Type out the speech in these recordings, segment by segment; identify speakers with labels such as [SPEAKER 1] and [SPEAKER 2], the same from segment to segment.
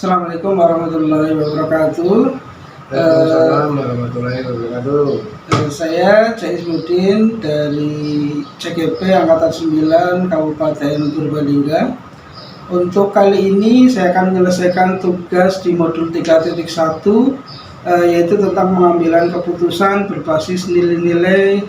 [SPEAKER 1] Assalamualaikum warahmatullahi wabarakatuh.
[SPEAKER 2] Waalaikumsalam warahmatullahi wabarakatuh.
[SPEAKER 1] Saya Jaismudin dari CGP Angkatan 9 Kabupaten Purbalingga. Untuk kali ini saya akan menyelesaikan tugas di modul 3.1 yaitu tentang pengambilan keputusan berbasis nilai-nilai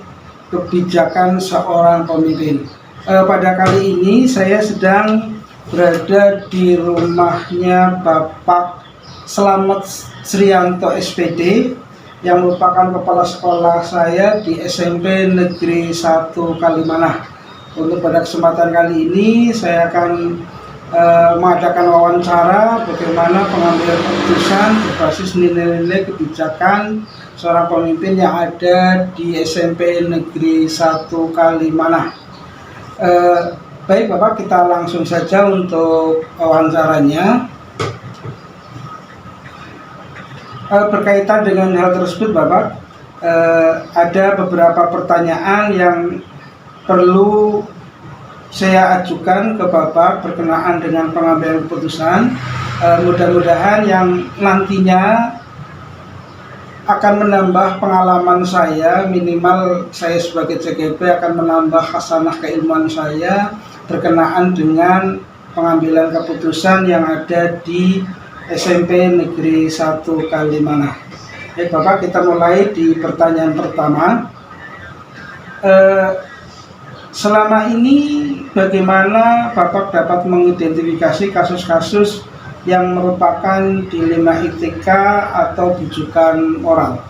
[SPEAKER 1] kebijakan seorang pemimpin. Pada kali ini saya sedang berada di rumahnya Bapak Slamet Srianto SPD yang merupakan kepala sekolah saya di SMP Negeri 1 Kalimanah. Untuk pada kesempatan kali ini saya akan mengadakan wawancara bagaimana pengambilan keputusan berbasis nilai-nilai kebijakan seorang pemimpin yang ada di SMP Negeri 1 Kalimanah. Baik Bapak, kita langsung saja untuk wawancaranya. Berkaitan dengan hal tersebut Bapak, ada beberapa pertanyaan yang perlu saya ajukan ke Bapak berkenaan dengan pengambilan keputusan. Mudah-mudahan yang nantinya akan menambah pengalaman saya, minimal saya sebagai CGP akan menambah hasanah keilmuan saya berkenaan dengan pengambilan keputusan yang ada di SMP Negeri 1 Kalimanah. Bapak, kita mulai di pertanyaan pertama. Selama ini bagaimana Bapak dapat mengidentifikasi kasus-kasus yang merupakan dilema etika atau bujukan moral?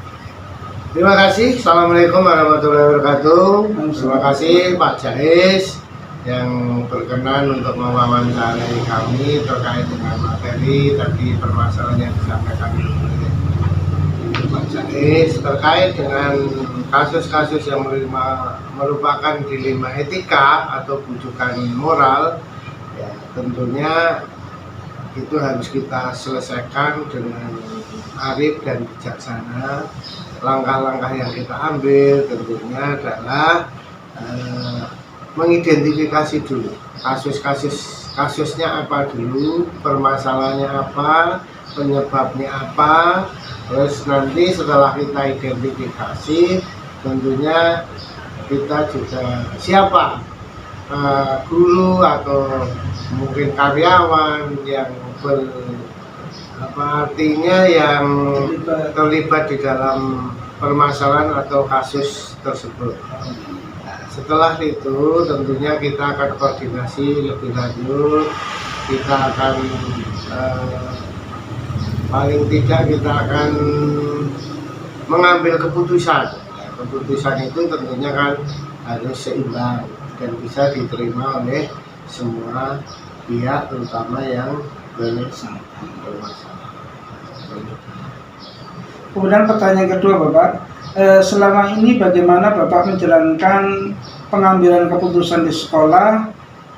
[SPEAKER 2] Terima kasih. Assalamualaikum warahmatullahi wabarakatuh. Terima kasih Pak Jais yang berkenan untuk mewawancarai kami terkait dengan materi tadi permasalahan yang disampaikan oleh Pak Jais terkait dengan kasus-kasus yang merupakan dilema etika atau bujukan moral. Ya, tentunya itu harus kita selesaikan dengan arif dan bijaksana. Langkah-langkah yang kita ambil tentunya adalah mengidentifikasi dulu kasusnya apa dulu, permasalahannya apa, penyebabnya apa. Terus nanti setelah kita identifikasi, tentunya kita juga siapa guru atau mungkin karyawan yang artinya yang terlibat di dalam permasalahan atau kasus tersebut. Setelah itu tentunya kita akan koordinasi lebih lanjut, kita akan paling tidak kita akan mengambil keputusan. Keputusan itu tentunya kan harus seimbang dan bisa diterima oleh semua pihak, terutama yang bermasalah.
[SPEAKER 1] Kemudian pertanyaan kedua Bapak, selama ini bagaimana Bapak menjalankan pengambilan keputusan di sekolah,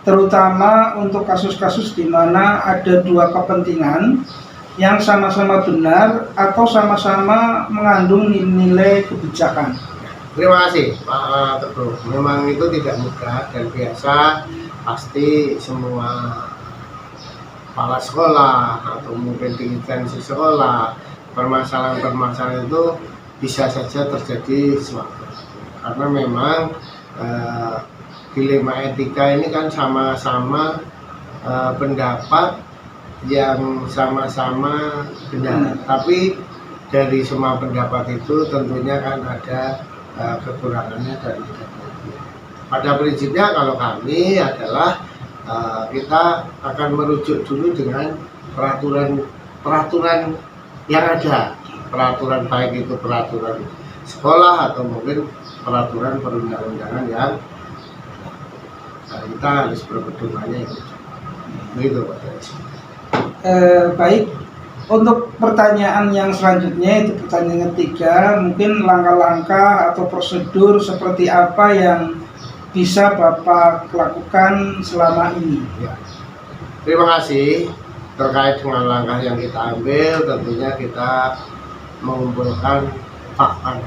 [SPEAKER 1] terutama untuk kasus-kasus di mana ada dua kepentingan yang sama-sama benar atau sama-sama mengandung nilai kebijakan?
[SPEAKER 2] Terima kasih Pak Teguh. Memang itu tidak mudah dan biasa, pasti semua kepala sekolah atau mungkin di instansi sekolah, permasalahan-permasalahan itu bisa saja terjadi sewaktu. Karena memang dilema etika ini kan sama-sama pendapat yang sama-sama benar. Tapi dari semua pendapat itu tentunya kan ada kekurangannya dan kelebihannya. Pada prinsipnya kalau kami adalah kita akan merujuk dulu dengan peraturan yang ada, peraturan baik itu peraturan sekolah atau mungkin peraturan perundang-undangan yang kita harus berpedomannya itu. Begitu Pak.
[SPEAKER 1] Baik, untuk pertanyaan yang selanjutnya, itu pertanyaan ketiga, mungkin langkah-langkah atau prosedur seperti apa yang bisa Bapak lakukan selama ini?
[SPEAKER 2] Ya. Terima kasih. Terkait dengan langkah yang kita ambil, tentunya kita mengumpulkan fakta.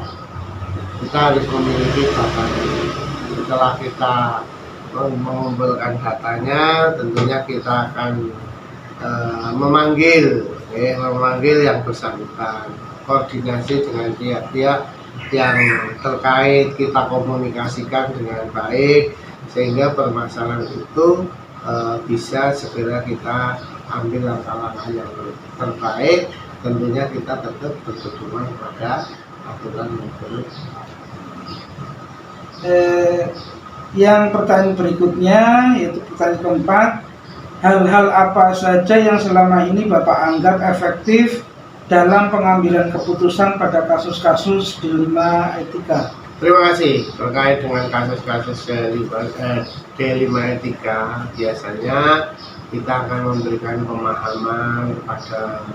[SPEAKER 2] Kita harus memiliki data. Setelah kita mengumpulkan datanya, tentunya kita akan memanggil yang bersangkutan, koordinasi dengan pihak-pihak yang terkait, kita komunikasikan dengan baik sehingga permasalahan itu bisa segera kita ambil langkah-langkah yang terbaik. Tentunya kita tetap berpedoman pada aturan maupun
[SPEAKER 1] yang pertanyaan berikutnya, yaitu pertanyaan keempat, hal-hal apa saja yang selama ini Bapak anggap efektif dalam pengambilan keputusan pada kasus-kasus dilema etika?
[SPEAKER 2] Terima kasih. Terkait dengan kasus-kasus dilema etika, biasanya kita akan memberikan pemahaman kepada,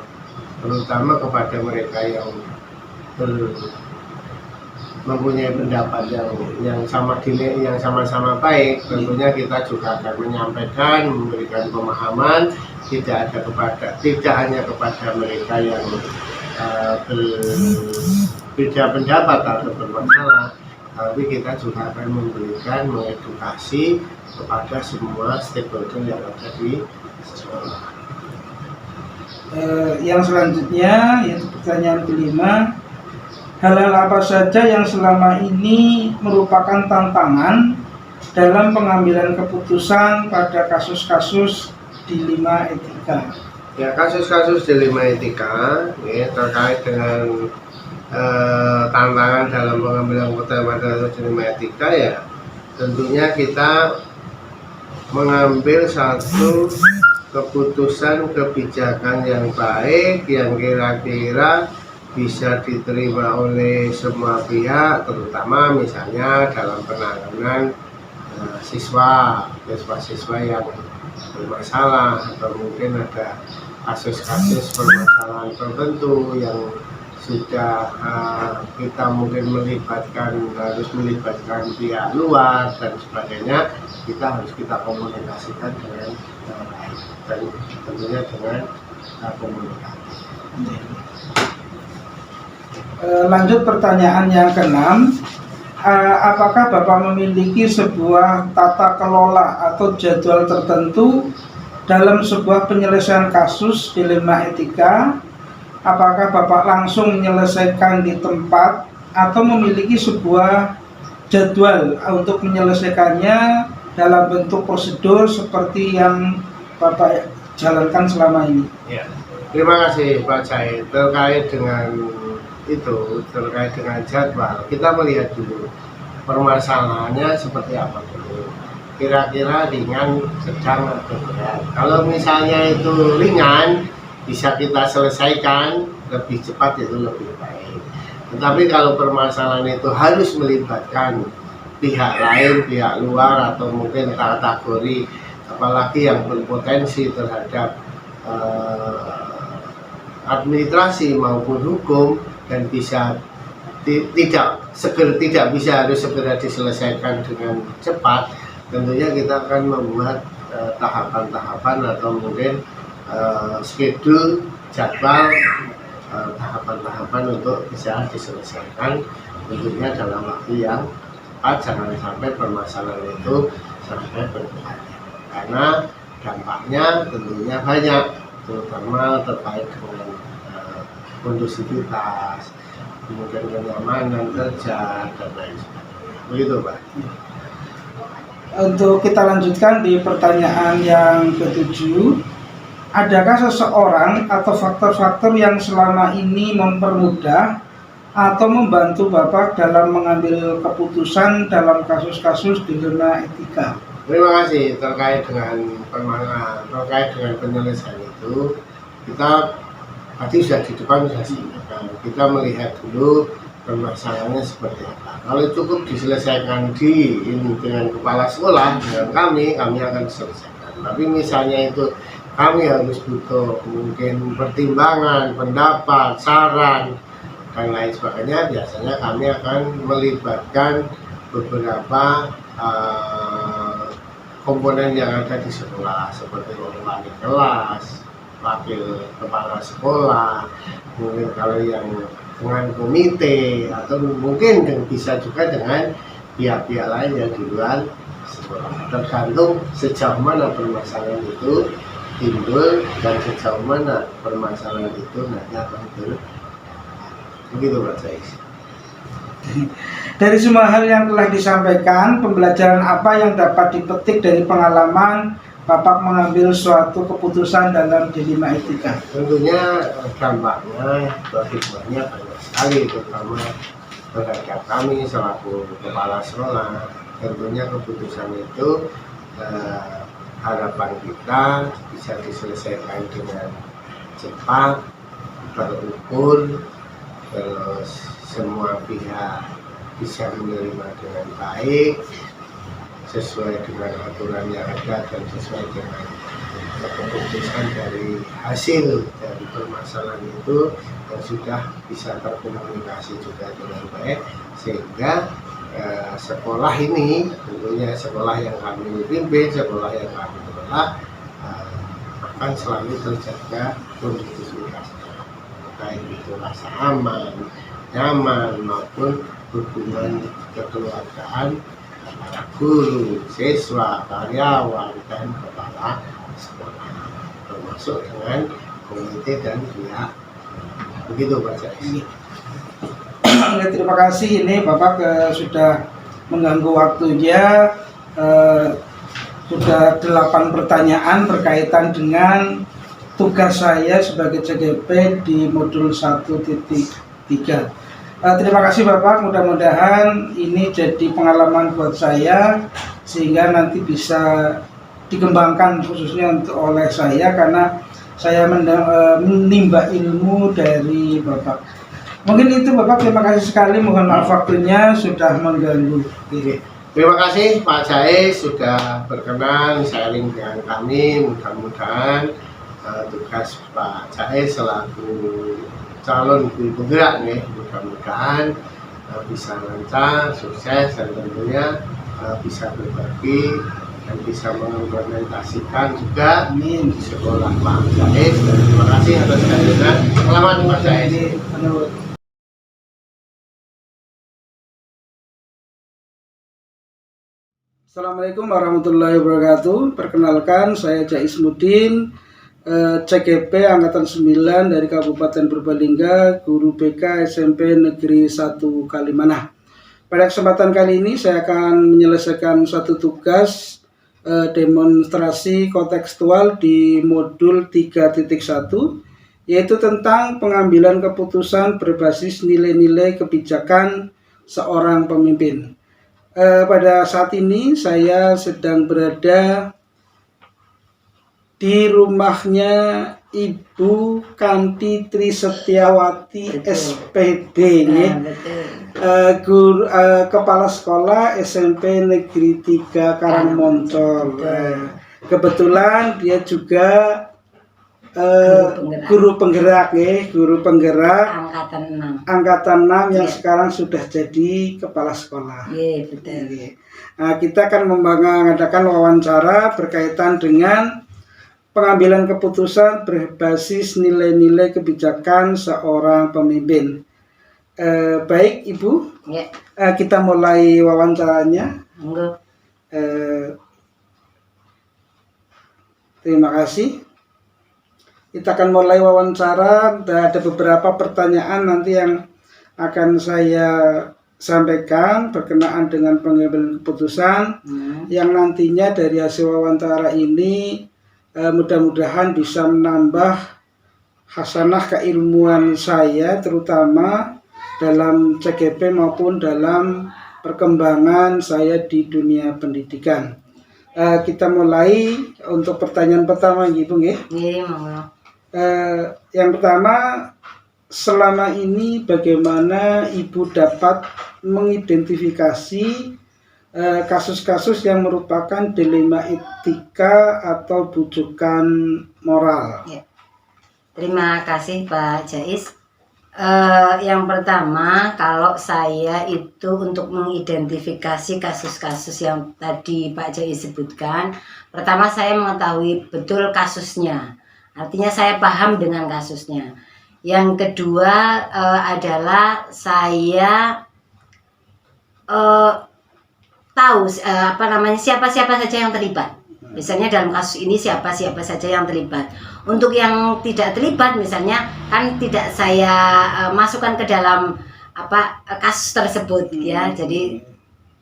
[SPEAKER 2] terutama kepada mereka yang mempunyai pendapat yang sama-sama baik. Tentunya kita juga akan menyampaikan, memberikan pemahaman tidak hanya kepada mereka yang berbeda pendapat atau bermasalah, tapi kita juga akan memberikan mengedukasi kepada semua stakeholder yang ada di sekolah.
[SPEAKER 1] Yang selanjutnya, yaitu pertanyaan kelima, hal-hal apa saja yang selama ini merupakan tantangan dalam pengambilan keputusan pada kasus-kasus dilema etika?
[SPEAKER 2] Ya, kasus-kasus dilema etika ya, terkait dengan tantangan dalam pengambilan keputusan pada kasus dilema etika, ya tentunya kita mengambil satu keputusan kebijakan yang baik yang kira-kira bisa diterima oleh semua pihak, terutama misalnya dalam penanganan siswa-siswa yang bermasalah, atau mungkin ada kasus-kasus permasalahan tertentu yang sudah kita mungkin harus melibatkan pihak luar dan sebagainya. Kita komunikasikan dengan baik dan tentunya dengan komunikasi.
[SPEAKER 1] Lanjut pertanyaan yang keenam, apakah Bapak memiliki sebuah tata kelola atau jadwal tertentu dalam sebuah penyelesaian kasus dilema etika? Apakah Bapak langsung menyelesaikan di tempat atau memiliki sebuah jadwal untuk menyelesaikannya dalam bentuk prosedur seperti yang Bapak jalankan selama ini?
[SPEAKER 2] Ya, terima kasih Pak Jai. Terkait dengan jadwal, kita melihat dulu permasalahannya seperti apa dulu. Kira-kira ringan, sedang, atau berat. Kalau misalnya itu ringan, bisa kita selesaikan lebih cepat, itu lebih baik. Tetapi kalau permasalahan itu harus melibatkan pihak lain, pihak luar, atau mungkin kategori apalagi yang berpotensi terhadap administrasi maupun hukum dan tidak bisa harus segera diselesaikan dengan cepat, tentunya kita akan membuat tahapan-tahapan atau mungkin schedule, jadwal tahapan-tahapan untuk bisa diselesaikan tentunya dalam waktu yang cepat. Jangan sampai permasalahan itu sampai berkepanjangan, karena dampaknya tentunya banyak, terutama terkait dengan kondusivitas, kemudian kenyamanan kerja dan lain sebagainya. Begitu Pak.
[SPEAKER 1] Untuk kita lanjutkan di pertanyaan yang ketujuh, adakah seseorang atau faktor-faktor yang selama ini mempermudah atau membantu Bapak dalam mengambil keputusan dalam kasus-kasus dilema etika?
[SPEAKER 2] Terima kasih. Terkait dengan penyelesaian itu, kita tadi sudah di depan sudah sampaikan, kita melihat dulu permasalahannya seperti apa. Kalau cukup diselesaikan dengan kepala sekolah, dengan kami akan selesaikan. Tapi misalnya itu kami harus butuh mungkin pertimbangan, pendapat, saran, dan lain sebagainya, biasanya kami akan melibatkan beberapa komponen yang ada di sekolah, seperti wali kelas, wakil kepala sekolah, mungkin kalau yang dengan komite, atau mungkin bisa juga dengan pihak-pihak lain yang di luar sekolah. Tergantung sejauh mana permasalahan itu timbul dan sejauh mana permasalahan itu nanti akan begitu Pak Jais.
[SPEAKER 1] Dari semua hal yang telah disampaikan, pembelajaran apa yang dapat dipetik dari pengalaman Bapak mengambil suatu keputusan dalam dilema etika?
[SPEAKER 2] Tentunya dampaknya atau hikmahnya banyak sekali, terutama terhadap kami selaku kepala sekolah. Tentunya keputusan itu harapan kita bisa diselesaikan dengan cepat, terukur, terus semua pihak bisa menerima dengan baik sesuai dengan aturan yang ada dan sesuai dengan keputusan dari hasil dari permasalahan itu yang sudah bisa terkomunikasi juga dengan baik, sehingga sekolah ini tentunya sekolah yang kami pimpin, sekolah yang kami kelola akan selalu terjaga kondisivitasnya, baik itu rasa aman, nyaman maupun hubungan kekeluargaan antara guru, siswa, karyawan, dan kepala sekolah, termasuk dengan komite dan pihak. Begitu Pak Jais.
[SPEAKER 1] Terima kasih, ini Bapak sudah mengganggu waktunya. Sudah 8 pertanyaan berkaitan dengan tugas saya sebagai CGP di modul 1.3. Terima kasih Bapak, mudah-mudahan ini jadi pengalaman buat saya sehingga nanti bisa dikembangkan khususnya untuk oleh saya, karena saya menimba ilmu dari Bapak. Mungkin itu Bapak, terima kasih sekali, mohon maaf waktunya sudah mengganggu.
[SPEAKER 2] Terima kasih Pak Jais sudah berkenan sharing dengan kami. Mudah-mudahan tugas Pak Jais selaku calon guru penggerak nih, mudah-mudahan bisa lancar, sukses, dan tentunya bisa berbagi dan bisa mengimplementasikan juga di sekolah Pak Jais. Dan terima kasih atas kehadiran. Selamat Pak Jais.
[SPEAKER 1] Assalamualaikum warahmatullahi wabarakatuh. Perkenalkan, saya Jais Mudin, CGP Angkatan 9 dari Kabupaten Purbalingga, guru BK SMP Negeri 1 Kalimanah. Pada kesempatan kali ini saya akan menyelesaikan satu tugas demonstrasi kontekstual di modul 3.1, yaitu tentang pengambilan keputusan berbasis nilai-nilai kebijakan seorang pemimpin. Pada saat ini saya sedang berada di rumahnya Ibu Kanti Tri Setiawati SPD, guru kepala sekolah SMP Negeri 3 Karangmoncol. Kebetulan dia juga guru penggerak angkatan 6 yang sekarang sudah jadi kepala sekolah.
[SPEAKER 3] Betul.
[SPEAKER 1] Nah, kita akan mengadakan wawancara berkaitan dengan pengambilan keputusan berbasis nilai-nilai kebijakan seorang pemimpin. Baik Ibu, kita mulai wawancaranya. Terima kasih. Kita akan mulai wawancara. Ada beberapa pertanyaan nanti yang akan saya sampaikan berkenaan dengan pengambilan keputusan yang nantinya dari hasil wawancara ini mudah-mudahan bisa menambah hasanah keilmuan saya, terutama dalam CGP maupun dalam perkembangan saya di dunia pendidikan. Kita mulai untuk pertanyaan pertama, Ibu. Yang pertama, selama ini bagaimana Ibu dapat mengidentifikasi kasus-kasus yang merupakan dilema etika atau bujukan moral?
[SPEAKER 3] Terima kasih Pak Jais. Yang pertama, kalau saya itu untuk mengidentifikasi kasus-kasus yang tadi Pak Jais sebutkan, pertama saya mengetahui betul kasusnya. Artinya saya paham dengan kasusnya. Yang kedua adalah saya tahu siapa-siapa saja yang terlibat. Misalnya dalam kasus ini siapa saja yang terlibat. Untuk yang tidak terlibat misalnya kan tidak saya masukkan ke dalam kasus tersebut ya. Jadi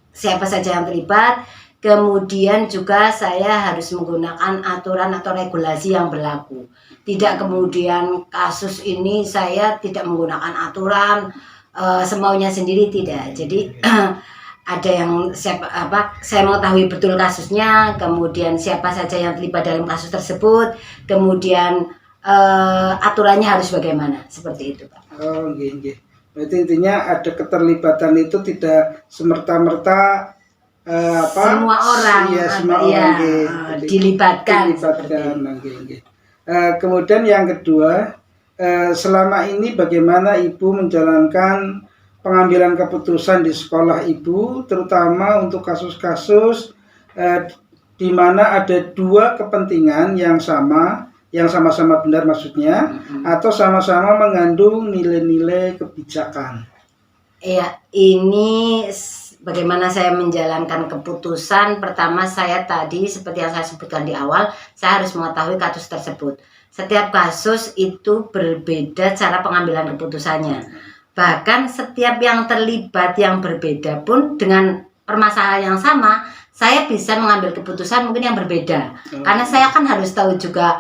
[SPEAKER 3] siapa saja yang terlibat. Kemudian juga saya harus menggunakan aturan atau regulasi yang berlaku. Tidak kemudian kasus ini saya tidak menggunakan aturan semaunya sendiri, tidak. Jadi ada yang saya mengetahui betul kasusnya, kemudian siapa saja yang terlibat dalam kasus tersebut, kemudian aturannya harus bagaimana, seperti itu, Pak.
[SPEAKER 1] Oh, nggih. Berarti intinya ada keterlibatan itu tidak semerta-merta
[SPEAKER 3] semua orang, dilibatkan.
[SPEAKER 1] Kemudian yang kedua, selama ini bagaimana Ibu menjalankan pengambilan keputusan di sekolah Ibu, terutama untuk kasus-kasus di mana ada dua kepentingan yang sama-sama benar maksudnya, atau sama-sama mengandung nilai-nilai kebijakan.
[SPEAKER 3] Iya, ini bagaimana saya menjalankan keputusan. Pertama, saya tadi seperti yang saya sebutkan di awal, saya harus mengetahui kasus tersebut. Setiap kasus itu berbeda cara pengambilan keputusannya. Bahkan setiap yang terlibat yang berbeda pun dengan permasalahan yang sama, saya bisa mengambil keputusan mungkin yang berbeda. Karena saya kan harus tahu juga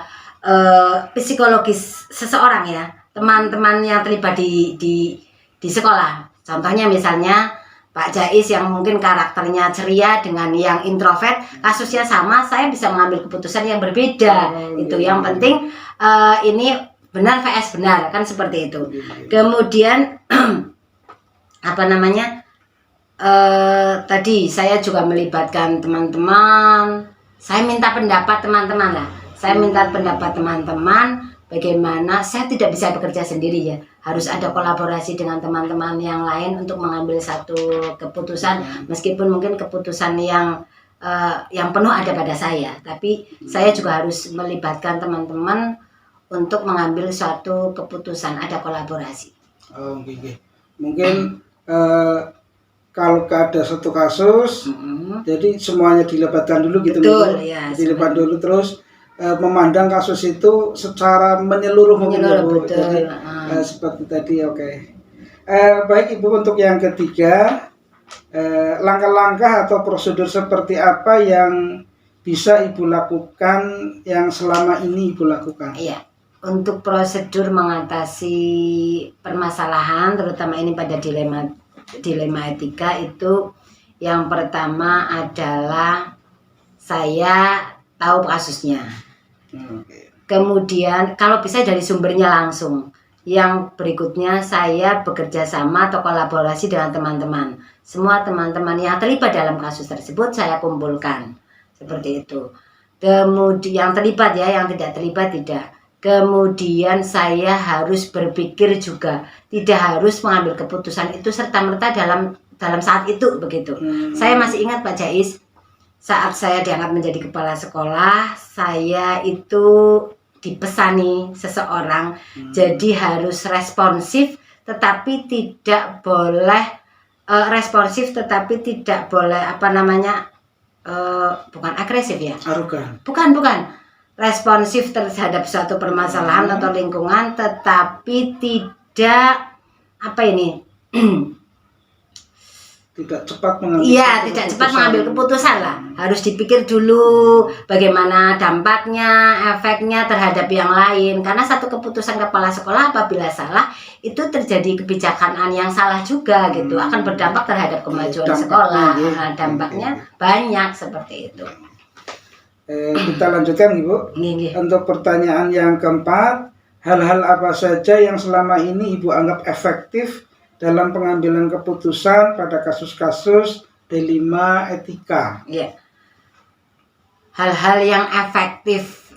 [SPEAKER 3] psikologis seseorang ya, teman-teman yang terlibat di sekolah. Contohnya misalnya Pak Jais yang mungkin karakternya ceria dengan yang introvert, kasusnya sama, saya bisa mengambil keputusan yang berbeda. Itu yang penting ini benar vs benar, kan seperti itu. Kemudian tadi saya juga melibatkan teman-teman. Saya minta pendapat teman-teman lah. Saya minta pendapat teman-teman. Bagaimana saya tidak bisa bekerja sendiri ya, harus ada kolaborasi dengan teman-teman yang lain untuk mengambil satu keputusan, meskipun mungkin keputusan yang penuh ada pada saya, tapi saya juga harus melibatkan teman-teman untuk mengambil suatu keputusan, ada kolaborasi.
[SPEAKER 1] Oh, okay. Mungkin kalau ada satu kasus, jadi semuanya dilibatkan dulu gitu.
[SPEAKER 3] Betul, ya.
[SPEAKER 1] Dilibatkan dulu terus. Memandang kasus itu secara menyeluruh mungkin ya Bu. Jadi seperti tadi, oke. Baik Ibu, untuk yang ketiga, langkah-langkah atau prosedur seperti apa yang bisa Ibu lakukan, yang selama ini Ibu lakukan?
[SPEAKER 3] Iya, untuk prosedur mengatasi permasalahan terutama ini pada dilema etika itu, yang pertama adalah saya tahu kasusnya. Kemudian kalau bisa dari sumbernya langsung. Yang berikutnya saya bekerja sama atau kolaborasi dengan teman-teman. Semua teman-teman yang terlibat dalam kasus tersebut saya kumpulkan. Seperti itu. Kemudian yang terlibat ya, yang tidak terlibat tidak. Kemudian saya harus berpikir juga. Tidak harus mengambil keputusan itu serta-merta dalam saat itu begitu. Saya masih ingat Pak Jais, saat saya diangkat menjadi kepala sekolah, saya itu dipesani seseorang, jadi harus responsif, tetapi tidak boleh bukan agresif ya? Arogan. Bukan. Responsif terhadap suatu permasalahan atau lingkungan, tetapi tidak
[SPEAKER 1] tidak cepat mengambil
[SPEAKER 3] tidak cepat mengambil keputusan lah. Harus dipikir dulu bagaimana dampaknya, efeknya terhadap yang lain. Karena satu keputusan kepala sekolah apabila salah, itu terjadi kebijaksanaan yang salah juga gitu. Akan berdampak terhadap kemajuan sekolah. Dampaknya banyak seperti itu.
[SPEAKER 1] Kita lanjutkan Ibu. Untuk pertanyaan yang keempat, hal-hal apa saja yang selama ini Ibu anggap efektif dalam pengambilan keputusan pada kasus-kasus dilema etika?
[SPEAKER 3] Ya. Hal-hal yang efektif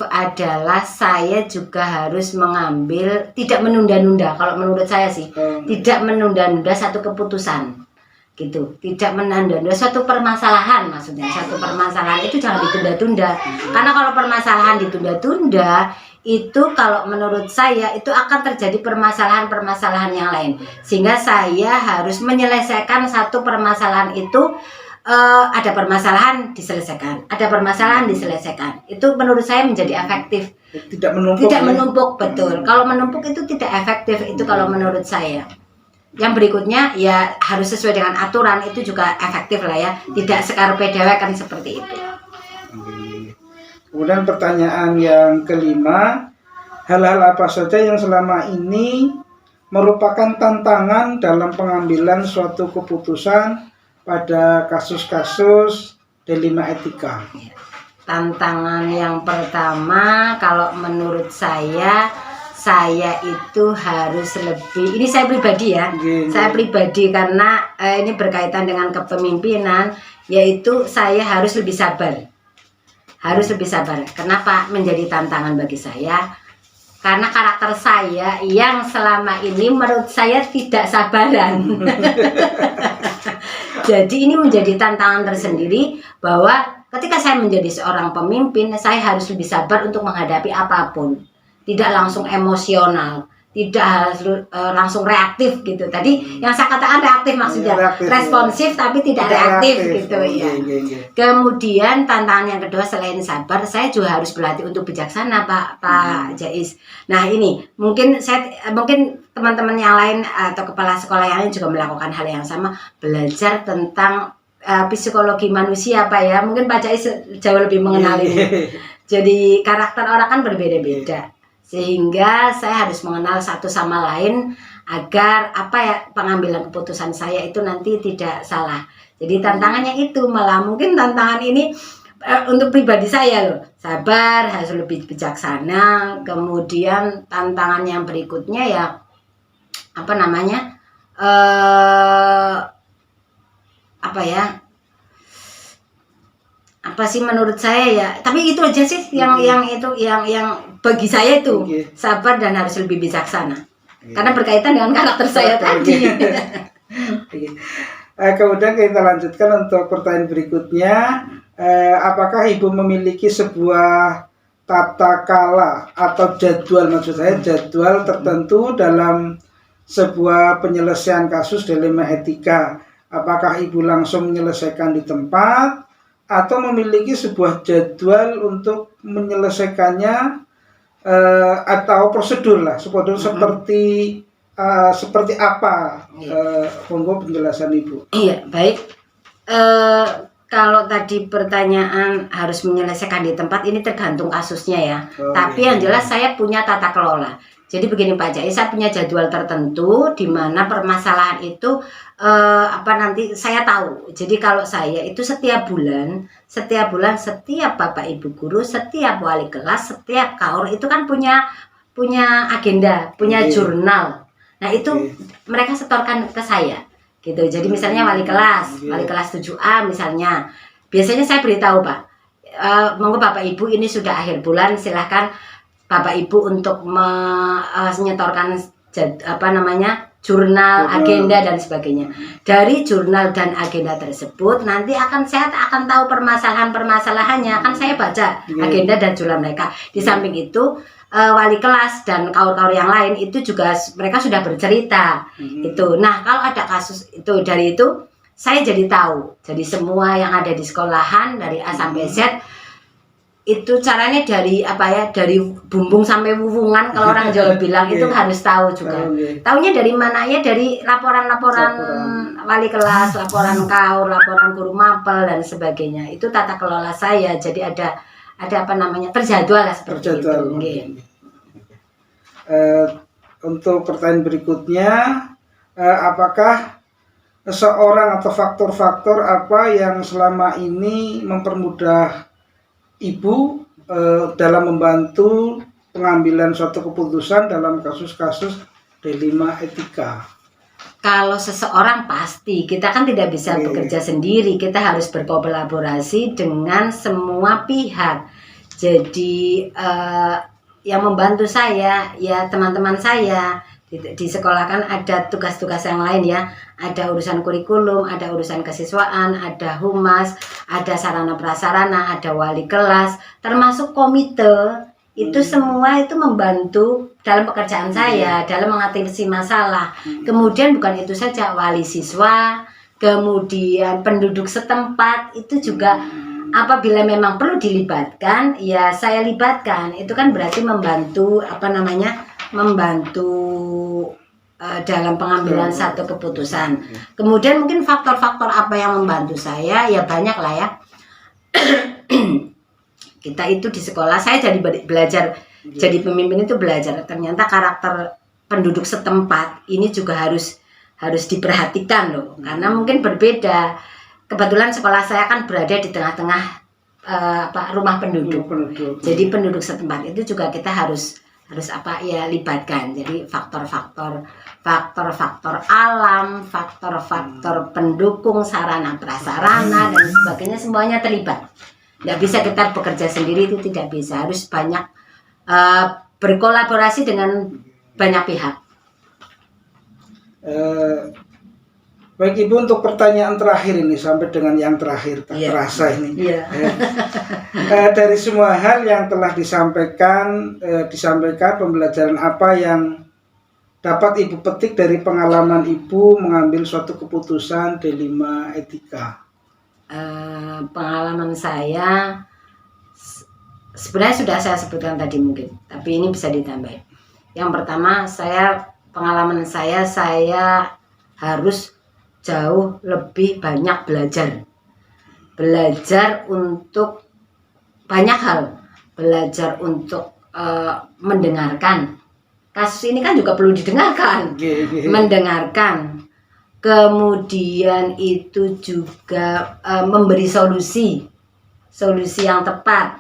[SPEAKER 3] adalah saya juga harus mengambil, tidak menunda-nunda. Kalau menurut saya sih, tidak menunda-nunda satu keputusan. Gitu. Tidak menunda-nunda suatu permasalahan, maksudnya satu permasalahan itu jangan ditunda-tunda. Karena kalau permasalahan ditunda-tunda, itu kalau menurut saya itu akan terjadi permasalahan-permasalahan yang lain, sehingga saya harus menyelesaikan satu permasalahan itu ada permasalahan diselesaikan, ada permasalahan diselesaikan. Itu menurut saya menjadi efektif.
[SPEAKER 1] Tidak menumpuk.
[SPEAKER 3] Tidak menumpuk, betul. Kalau menumpuk itu tidak efektif, itu kalau menurut saya. Yang berikutnya ya harus sesuai dengan aturan, itu juga efektif lah ya. Tidak sekarepe dhewe kan seperti itu.
[SPEAKER 1] Kemudian pertanyaan yang kelima, hal-hal apa saja yang selama ini merupakan tantangan dalam pengambilan suatu keputusan pada kasus-kasus dilema etika?
[SPEAKER 3] Tantangan yang pertama, kalau menurut saya itu harus lebih, ini saya pribadi ya, saya pribadi karena ini berkaitan dengan kepemimpinan, yaitu saya harus lebih sabar. Harus lebih sabar. Kenapa menjadi tantangan bagi saya? Karena karakter saya yang selama ini menurut saya tidak sabaran. Jadi ini menjadi tantangan tersendiri bahwa ketika saya menjadi seorang pemimpin, saya harus lebih sabar untuk menghadapi apapun. Tidak langsung emosional, tidak harus langsung reaktif gitu. Tadi yang saya katakan reaktif maksudnya
[SPEAKER 1] reaktif,
[SPEAKER 3] responsif ya. Tapi tidak reaktif gitu ya. Kemudian tantangan yang kedua selain sabar, saya juga harus berlatih untuk bijaksana, Pak Jais. Nah ini mungkin teman-teman yang lain atau kepala sekolah yang lain juga melakukan hal yang sama, belajar tentang psikologi manusia, Pak ya. Mungkin Pak Jais jauh lebih mengenal ini. Jadi karakter orang kan berbeda-beda. Sehingga saya harus mengenal satu sama lain agar pengambilan keputusan saya itu nanti tidak salah. Jadi tantangannya itu malah mungkin tantangan ini untuk pribadi saya loh, sabar, harus lebih bijaksana. Kemudian tantangan yang berikutnya ya apa sih menurut saya ya, tapi itu aja sih yang bagi saya itu sabar dan harus lebih bijaksana karena berkaitan dengan karakter saya tadi.
[SPEAKER 1] Kemudian kita lanjutkan untuk pertanyaan berikutnya, apakah Ibu memiliki sebuah tata kala atau jadwal, maksud saya jadwal tertentu dalam sebuah penyelesaian kasus dilema etika? Apakah Ibu langsung menyelesaikan di tempat atau memiliki sebuah jadwal untuk menyelesaikannya atau prosedur lah, seperti apa? Monggo penjelasan Ibu.
[SPEAKER 3] Iya, baik. Kalau tadi pertanyaan harus menyelesaikan di tempat, ini tergantung kasusnya ya. Tapi yang jelas saya punya tata kelola. Jadi begini Pak Jais, saya punya jadwal tertentu di mana permasalahan itu nanti saya tahu. Jadi kalau saya itu setiap bulan setiap Bapak Ibu guru, setiap wali kelas, setiap kaur itu kan punya agenda, punya jurnal. Nah, itu mereka setorkan ke saya. Gitu. Jadi misalnya wali kelas 7A misalnya. Biasanya saya beritahu, Pak. Monggo Bapak Ibu ini sudah akhir bulan, silahkan Bapak Ibu untuk menyetorkan jurnal, agenda dan sebagainya. Dari jurnal dan agenda tersebut nanti saya akan tahu permasalahannya. Kan saya baca agenda dan jurnal mereka. Di samping itu wali kelas dan kaur-kaur yang lain itu juga mereka sudah bercerita. Itu. Nah, kalau ada kasus itu dari itu saya jadi tahu. Jadi semua yang ada di sekolahan dari A sampai Z itu caranya dari dari bumbung sampai wuwungan kalau orang Jawa bilang itu harus tahu juga. Taunya dari mana ya? Dari laporan-laporan wali kelas, laporan kaur, laporan guru mapel dan sebagainya. Itu tata kelola saya. Jadi ada terjadwal lah seperti itu.
[SPEAKER 1] Untuk pertanyaan berikutnya, apakah seseorang atau faktor-faktor apa yang selama ini mempermudah Ibu dalam membantu pengambilan suatu keputusan dalam kasus-kasus dilema etika?
[SPEAKER 3] Kalau seseorang pasti kita kan tidak bisa bekerja sendiri, kita harus berkolaborasi dengan semua pihak. Jadi yang membantu saya ya teman-teman saya di sekolah kan ada tugas-tugas yang lain ya, ada urusan kurikulum, ada urusan kesiswaan, ada humas, ada sarana prasarana, ada wali kelas, termasuk komite. Itu semua itu membantu dalam pekerjaan saya, dalam mengatasi masalah. Kemudian bukan itu saja, wali siswa, kemudian penduduk setempat itu juga apabila memang perlu dilibatkan, ya saya libatkan. Itu kan berarti membantu membantu dalam pengambilan satu keputusan. Kemudian mungkin faktor-faktor apa yang membantu saya, ya banyak lah ya. Kita itu di sekolah, saya jadi belajar, jadi pemimpin itu belajar. Ternyata karakter penduduk setempat ini juga harus diperhatikan loh, karena mungkin berbeda. Kebetulan sekolah saya kan berada di tengah-tengah rumah penduduk. Jadi penduduk setempat itu juga kita harus libatkan. Jadi faktor-faktor alam, faktor-faktor pendukung sarana prasarana dan sebagainya semuanya terlibat. Nggak bisa kita bekerja sendiri, itu tidak bisa. Harus banyak berkolaborasi dengan banyak pihak.
[SPEAKER 1] Baik Ibu, untuk pertanyaan terakhir ini sampai dengan yang terakhir terasa ini. Dari semua hal yang telah disampaikan pembelajaran apa yang dapat Ibu petik dari pengalaman Ibu mengambil suatu keputusan D5 etika?
[SPEAKER 3] Pengalaman saya sebenarnya sudah saya sebutkan tadi mungkin, tapi ini bisa ditambahin. Yang pertama, pengalaman saya harus jauh lebih banyak belajar untuk banyak hal, belajar untuk mendengarkan. Kasus ini kan juga perlu didengarkan, mendengarkan. Kemudian itu juga memberi solusi yang tepat.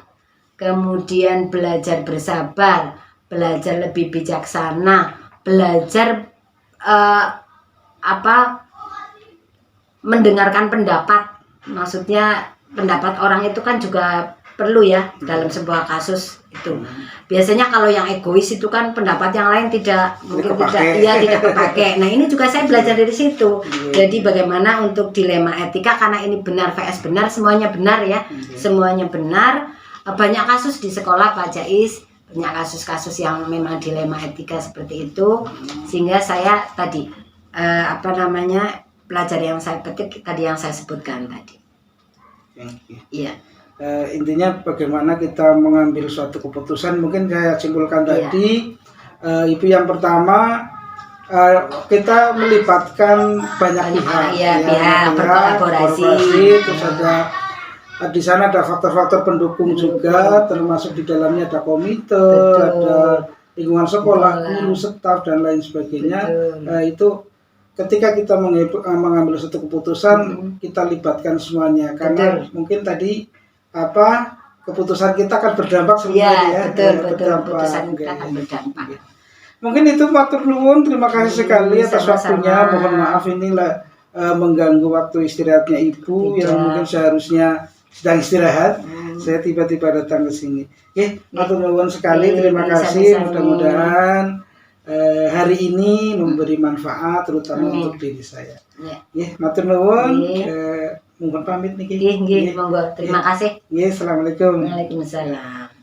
[SPEAKER 3] Kemudian belajar bersabar, belajar lebih bijaksana, belajar mendengarkan pendapat. Maksudnya pendapat orang itu kan juga perlu ya dalam sebuah kasus itu. Biasanya kalau yang egois itu kan pendapat yang lain tidak kepake. Nah, ini juga saya belajar dari situ. Jadi bagaimana untuk dilema etika, karena ini benar vs benar, semuanya benar ya. Semuanya benar. Banyak kasus di sekolah Pak Jais, banyak kasus-kasus yang memang dilema etika seperti itu, sehingga saya tadi pelajar yang saya petik tadi yang saya sebutkan tadi. Iya.
[SPEAKER 1] Intinya bagaimana kita mengambil suatu keputusan, mungkin saya simpulkan tadi. Ibu, yang pertama kita melibatkan banyak pihak, berkolaborasi. Terus di sana ada faktor-faktor pendukung juga, termasuk di dalamnya ada komite, ada lingkungan sekolah, guru, staf dan lain sebagainya. Itu ketika kita mengambil satu keputusan, kita libatkan semuanya, karena mungkin tadi keputusan kita akan berdampak sebenarnya.
[SPEAKER 3] Keputusan kita akan berdampak.
[SPEAKER 1] Mungkin itu matur nuwun, terima kasih sekali atas waktunya. Mohon maaf inilah mengganggu waktu istirahatnya Ibu yang mungkin seharusnya sedang istirahat. Saya tiba-tiba datang ke sini. Matur nuwun sekali, terima kasih. Mudah-mudahan hari ini memberi manfaat terutama untuk diri saya. Matur nuwun. Mohon pamit niki.
[SPEAKER 3] Monggo. Terima kasih.
[SPEAKER 1] Assalamualaikum.
[SPEAKER 3] Waalaikumsalam.